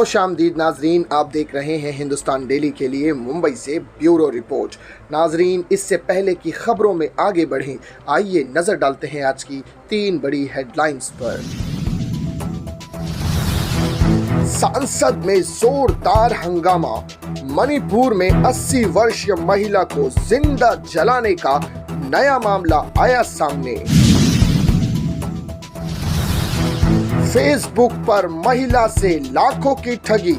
खुशामदीद नाजरीन, आप देख रहे हैं हिंदुस्तान डेली के लिए मुंबई से ब्यूरो रिपोर्ट। नाजरीन, इससे पहले की खबरों में आगे बढ़ें, आइए नजर डालते हैं आज की 3 बड़ी हेडलाइंस पर। संसद में जोरदार हंगामा, मणिपुर में 80 वर्षीय महिला को जिंदा जलाने का नया मामला आया सामने। फेसबुक पर महिला से लाखों की ठगी,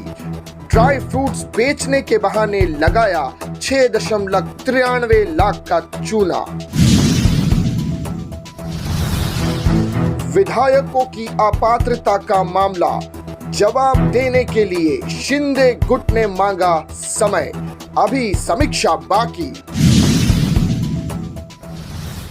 ड्राई फ्रूट्स बेचने के बहाने लगाया 6.93 लाख का चूना। विधायकों की अपात्रता का मामला, जवाब देने के लिए शिंदे गुट ने मांगा समय, अभी समीक्षा बाकी।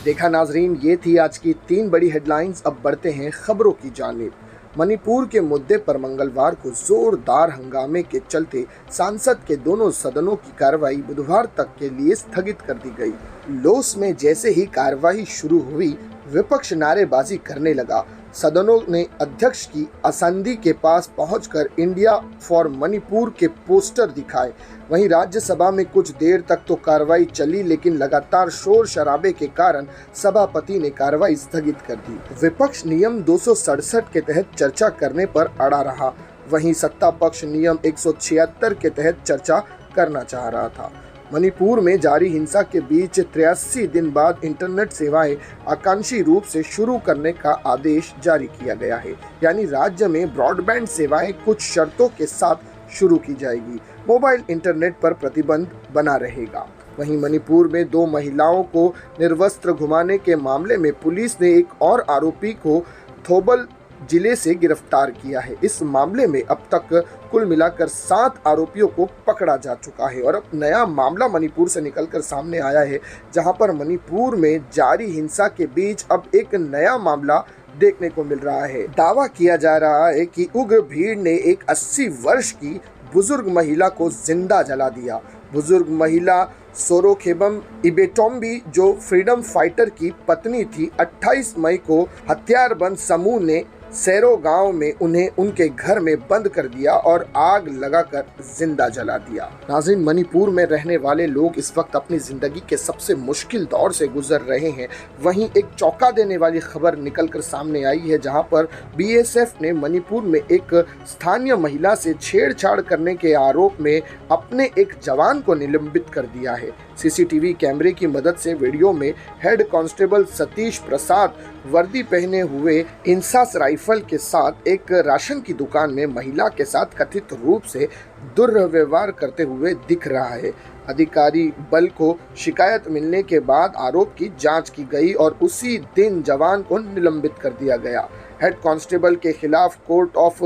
देखा नाजरीन, ये थी आज की 3 बड़ी हेडलाइंस। अब बढ़ते हैं खबरों की जानिब। मणिपुर के मुद्दे पर मंगलवार को जोरदार हंगामे के चलते संसद के दोनों सदनों की कार्रवाई बुधवार तक के लिए स्थगित कर दी गई। लोस में जैसे ही कार्रवाई शुरू हुई, विपक्ष नारेबाजी करने लगा। सदनों ने अध्यक्ष की आसंदी के पास पहुंचकर इंडिया फॉर मणिपुर के पोस्टर दिखाए। वहीं राज्यसभा में कुछ देर तक तो कार्रवाई चली, लेकिन लगातार शोर शराबे के कारण सभापति ने कार्रवाई स्थगित कर दी। विपक्ष नियम 267 के तहत चर्चा करने पर अड़ा रहा, वहीं सत्ता पक्ष नियम 176 के तहत चर्चा करना चाह रहा था। मणिपुर में जारी हिंसा के बीच 83 दिन बाद इंटरनेट सेवाएं आंशिक रूप से शुरू करने का आदेश जारी किया गया है। यानी राज्य में ब्रॉडबैंड सेवाएं कुछ शर्तों के साथ शुरू की जाएगी। मोबाइल इंटरनेट पर प्रतिबंध बना रहेगा। वहीं मणिपुर में 2 महिलाओं को निर्वस्त्र घुमाने के मामले में पुलिस ने एक और आरोपी को थोबल जिले से गिरफ्तार किया है। इस मामले में अब तक कुल मिलाकर 7 आरोपियों को पकड़ा जा चुका है। और अब नया मामला मणिपुर से निकलकर सामने आया है, जहां पर मणिपुर में जारी हिंसा के बीच अब एक नया मामला देखने को मिल रहा है। दावा किया जा रहा है कि उग्र भीड़ ने एक 80 वर्ष की बुजुर्ग महिला को जिंदा जला दिया। बुजुर्ग महिला सोरोखेबम इबेटोम्बी, जो फ्रीडम फाइटर की पत्नी थी, 28 मई को हथियारबंद समूह ने सैरो गांव में उन्हें उनके घर में बंद कर दिया और आग लगाकर जिंदा जला दिया। नाज़रीन, मणिपुर में रहने वाले लोग इस वक्त अपनी जिंदगी के सबसे मुश्किल दौर से गुजर रहे हैं। वहीं एक चौंका देने वाली खबर निकलकर सामने आई है, जहां पर बीएसएफ ने मणिपुर में एक स्थानीय महिला से छेड़छाड़ करने के आरोप में अपने एक जवान को निलंबित कर दिया है। सीसीटीवी कैमरे की मदद से वीडियो में हेड कांस्टेबल सतीश प्रसाद वर्दी पहने हुए इंसास राइफल के साथ एक राशन की दुकान में महिला के साथ कथित रूप से दुर्व्यवहार करते हुए दिख रहा है। अधिकारी बल को शिकायत मिलने के बाद आरोप की जांच की गई और उसी दिन जवान को निलंबित कर दिया गया। हेड कांस्टेबल के खिलाफ कोर्ट ऑफ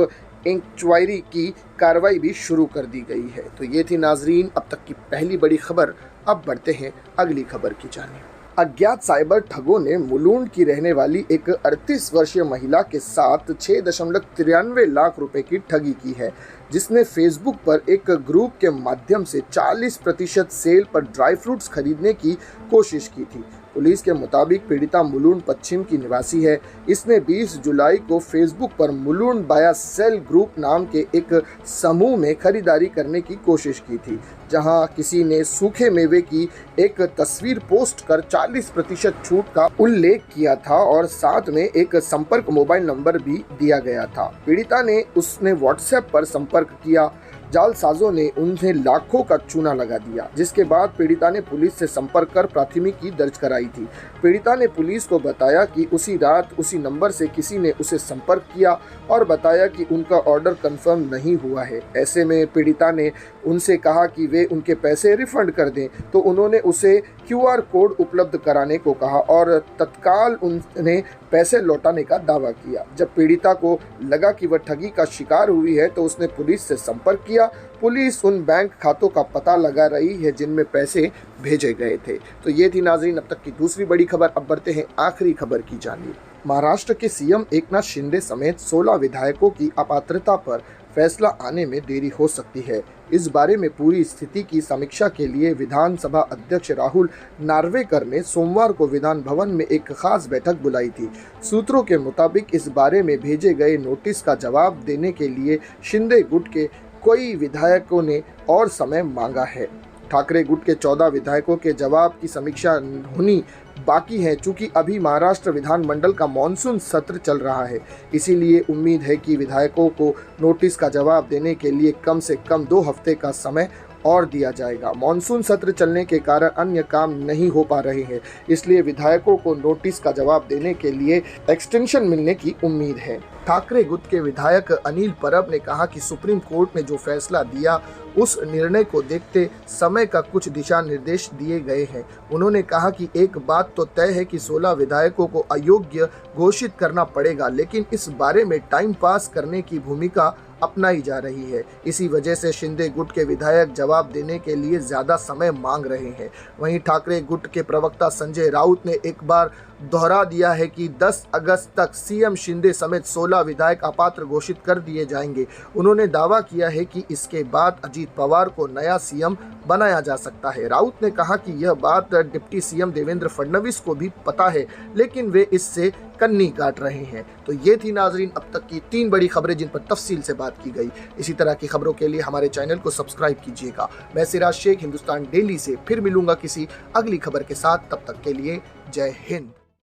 इंक्वायरी की कार्रवाई भी शुरू कर दी गई है। तो ये थी नाजरीन अब तक की पहली बड़ी खबर। अब बढ़ते हैं अगली खबर की जानिब। अज्ञात साइबर ठगों ने मुलुंड की रहने वाली एक 38 वर्षीय महिला के साथ 6.93 लाख रुपए की ठगी की है, जिसने फेसबुक पर एक ग्रुप के माध्यम से 40% सेल पर ड्राई फ्रूट्स खरीदने की कोशिश की थी। पुलिस के मुताबिक पीड़िता मुलुंड पश्चिम की निवासी है। इसने 20 जुलाई को फेसबुक पर मुलुंड बाया सेल ग्रुप नाम के एक समूह में खरीदारी करने की कोशिश की थी, जहां किसी ने सूखे मेवे की एक तस्वीर पोस्ट कर 40% छूट का उल्लेख किया था और साथ में एक संपर्क मोबाइल नंबर भी दिया गया था। पीड़िता ने उसने व्हाट्सएप पर संपर्क किया। जालसाजों ने उन्हें लाखों का चूना लगा दिया, जिसके बाद पीड़िता ने पुलिस से संपर्क कर प्राथमिकी दर्ज कराई थी। पीड़िता ने पुलिस को बताया कि उसी रात उसी नंबर से किसी ने उसे संपर्क किया और बताया कि उनका ऑर्डर कंफर्म नहीं हुआ है। ऐसे में पीड़िता ने उनसे कहा कि वे उनके पैसे रिफंड कर दें, तो उन्होंने उसे QR कोड उपलब्ध कराने को कहा और तत्काल उन्हें पैसे लौटाने का दावा किया। जब पीड़िता को लगा कि वह ठगी का शिकार हुई है, तो उसने पुलिस से संपर्क किया। पुलिस उन बैंक खातों का पता लगा रही है जिनमें पैसे भेजे गए थे। तो ये थी नाज़रीन अब तक की दूसरी बड़ी खबर। अब बढ़ते हैं आखिरी खबर की जानिब। महाराष्ट्र के सीएम एकनाथ शिंदे समेत 16 विधायकों की अपात्रता पर फैसला आने में देरी हो सकती है। इस बारे में पूरी स्थिति की समीक्षा के लिए विधानसभा अध्यक्ष राहुल नार्वेकर ने सोमवार को विधान भवन में एक खास बैठक बुलाई थी। सूत्रों के मुताबिक इस बारे में भेजे गए नोटिस का जवाब देने के लिए शिंदे गुट के कई विधायकों ने और समय मांगा है। ठाकरे गुट के 14 विधायकों के जवाब की समीक्षा होनी बाकी है। चूंकि अभी महाराष्ट्र विधानमंडल का मॉनसून सत्र चल रहा है, इसीलिए उम्मीद है कि विधायकों को नोटिस का जवाब देने के लिए कम से कम 2 हफ्ते का समय और दिया जाएगा। मॉनसून सत्र चलने के कारण अन्य काम नहीं हो पा रहे हैं, इसलिए विधायकों को नोटिस का जवाब देने के लिए एक्सटेंशन मिलने की उम्मीद है। ठाकरे गुट के विधायक अनिल परब ने कहा कि सुप्रीम कोर्ट ने जो फैसला दिया उस निर्णय को देखते समय का कुछ दिशा निर्देश दिए गए हैं। उन्होंने कहा कि एक बात तो तय है कि 16 विधायकों को अयोग्य घोषित करना पड़ेगा, लेकिन इस बारे में टाइम पास करने की भूमिका अपनाई जा रही है। इसी वजह से शिंदे गुट के विधायक जवाब देने के लिए ज्यादा समय मांग रहे हैं। वहीं ठाकरे गुट के प्रवक्ता संजय राउत ने एक बार दोहरा दिया है कि 10 अगस्त तक सीएम शिंदे समेत 16 विधायक अपात्र घोषित कर दिए जाएंगे। उन्होंने दावा किया है कि इसके बाद अजीत पवार को नया सीएम बनाया जा सकता है। राउत ने कहा कि यह बात डिप्टी सीएम देवेंद्र फडणवीस को भी पता है, लेकिन वे इससे कन्नी काट रहे हैं। तो ये थी नाजरीन अब तक की 3 बड़ी खबरें जिन पर तफसील से बात की गई। इसी तरह की खबरों के लिए हमारे चैनल को सब्सक्राइब कीजिएगा। मैं सिराज शेख हिंदुस्तान डेली से फिर मिलूंगा किसी अगली खबर के साथ। तब तक के लिए जय हिंद।